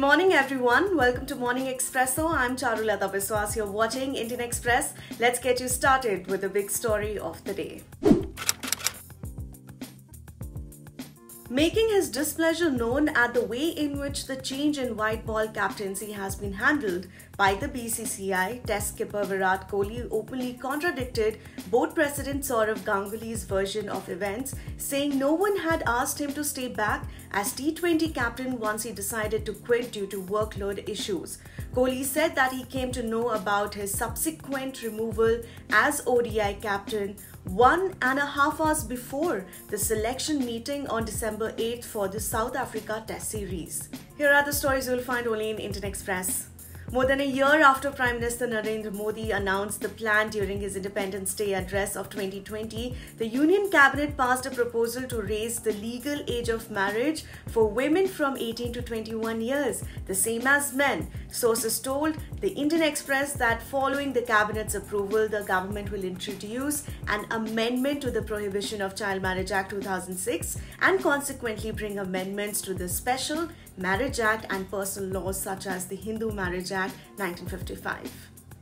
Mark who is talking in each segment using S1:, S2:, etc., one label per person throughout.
S1: morning everyone. Welcome to Morning Expresso. I'm Charulata Biswas. You're watching Indian Express. Let's get you started with the big story of the day. Making his displeasure known at the way in which the change in white ball captaincy has been handled by the BCCI, Test skipper Virat Kohli openly contradicted board President Sourav Ganguly's version of events, saying no one had asked him to stay back as T20 captain once he decided to quit due to workload issues. Kohli said that he came to know about his subsequent removal as ODI captain 1.5 hours before the selection meeting on December 8th for the South Africa Test Series. Here are the stories you'll find only in Indian Express. More than a year after Prime Minister Narendra Modi announced the plan during his Independence Day address of 2020, the Union Cabinet passed a proposal to raise the legal age of marriage for women from 18 to 21 years, the same as men. Sources told the Indian Express that following the Cabinet's approval, the government will introduce an amendment to the Prohibition of Child Marriage Act 2006 and consequently bring amendments to the Special Marriage Act and personal laws such as the Hindu Marriage Act 1955.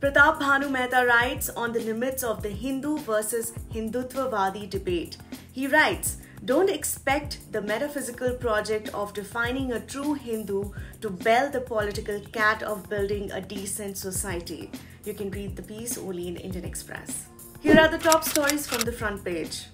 S1: Pratap Bhanu Mehta writes on the limits of the Hindu versus Hindutvavadi debate. He writes, "Don't expect the metaphysical project of defining a true Hindu to bell the political cat of building a decent society." You can read the piece only in Indian Express. Here are the top stories from the front page.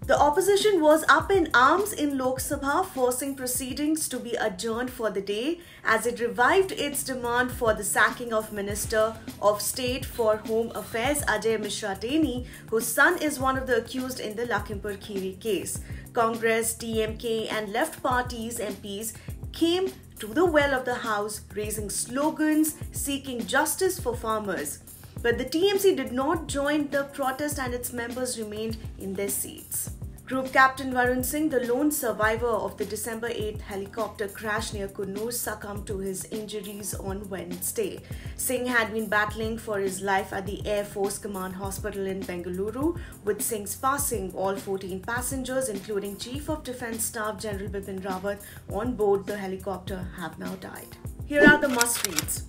S1: The opposition was up in arms in Lok Sabha, forcing proceedings to be adjourned for the day as it revived its demand for the sacking of Minister of State for Home Affairs Ajay Mishra Teni, whose son is one of the accused in the Lakhimpur Kheri case. Congress, DMK and left parties MPs came to the well of the House, raising slogans seeking justice for farmers. But the TMC did not join the protest and its members remained in their seats. Group Captain Varun Singh, the lone survivor of the December 8th helicopter crash near Coonoor, succumbed to his injuries on Wednesday. Singh had been battling for his life at the Air Force Command Hospital in Bengaluru. With Singh's passing, all 14 passengers, including Chief of Defence Staff General Bipin Rawat, on board the helicopter have now died. Here are the must-reads.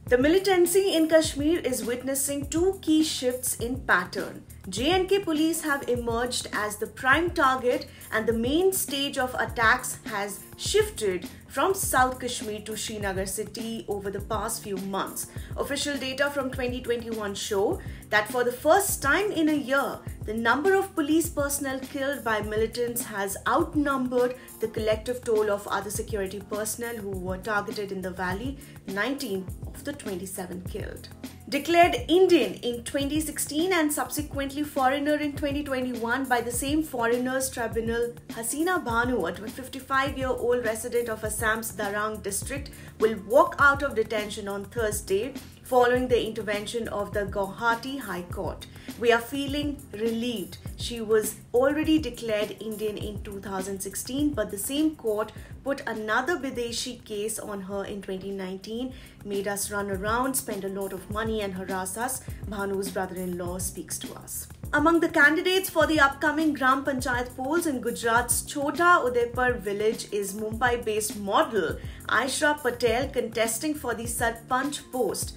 S1: The militancy in Kashmir is witnessing two key shifts in pattern. J&K police have emerged as the prime target and the main stage of attacks has shifted from South Kashmir to Srinagar city over the past few months. Official data from 2021 show that for the first time in a year, the number of police personnel killed by militants has outnumbered the collective toll of other security personnel who were targeted in the valley, 19 of the 27 killed. Declared Indian in 2016 and subsequently foreigner in 2021 by the same foreigners tribunal, Hasina Bhanu, a 55-year-old resident of Assam's Darang district, will walk out of detention on Thursday following the intervention of the Guwahati High Court. "We are feeling relieved. She was already declared Indian in 2016, but the same court put another Bideshi case on her in 2019, made us run around, spend a lot of money and harass us," Bhanu's brother-in-law speaks to us. Among the candidates for the upcoming Gram Panchayat polls in Gujarat's Chota Udaipur village is Mumbai-based model Aishra Patel contesting for the Sarpanch post.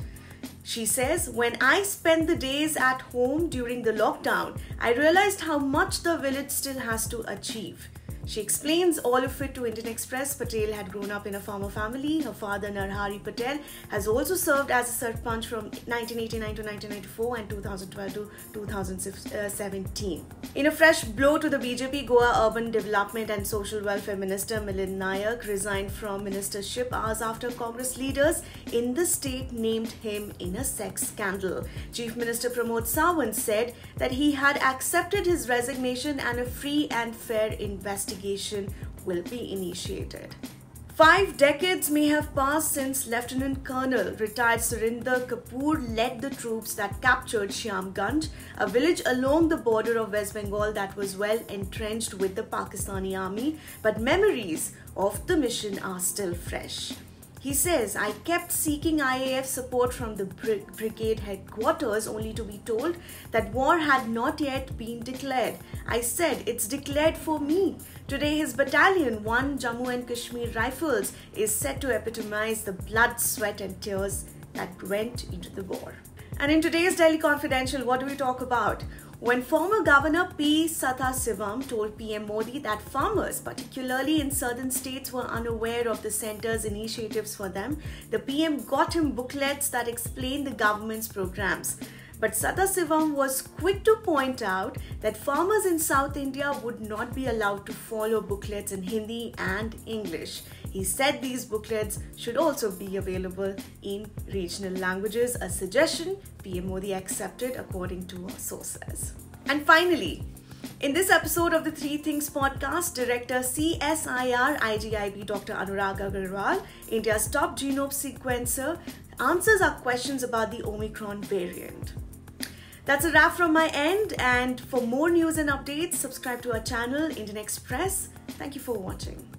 S1: She says, "When I spent the days at home during the lockdown, I realized how much the village still has to achieve." She explains all of it to Indian Express. Patel had grown up in a farmer family. Her father, Narhari Patel, has also served as a Sarpanch from 1989 to 1994 and 2012 to 2017. In a fresh blow to the BJP, Goa Urban Development and Social Welfare Minister Milind Nayak resigned from ministership hours after Congress leaders in the state named him in a sex scandal. Chief Minister Pramod Sawant said that he had accepted his resignation and a free and fair investigation will be initiated. 5 decades may have passed since Lieutenant Colonel retired Surinder Kapoor led the troops that captured Shyamganj, a village along the border of West Bengal that was well entrenched with the Pakistani army, but memories of the mission are still fresh. He says, I kept seeking IAF support from the brigade headquarters only to be told that war had not yet been declared. I said, it's declared for me. Today his battalion, 1 Jammu and Kashmir Rifles, is set to epitomize the blood, sweat and tears that went into the war. And in today's Delhi Confidential, what do we talk about? When former Governor P. Sathasivam told PM Modi that farmers, particularly in southern states, were unaware of the centre's initiatives for them, the PM got him booklets that explain the government's programs. But Sathasivam was quick to point out that farmers in South India would not be allowed to follow booklets in Hindi and English. He said these booklets should also be available in regional languages, a suggestion PM Modi accepted according to our sources. And finally, in this episode of the Three Things podcast, Director CSIR IGIB Dr. Anurag Agarwal, India's top genome sequencer, answers our questions about the Omicron variant. That's a wrap from my end, and for more news and updates, subscribe to our channel, Indian Express. Thank you for watching.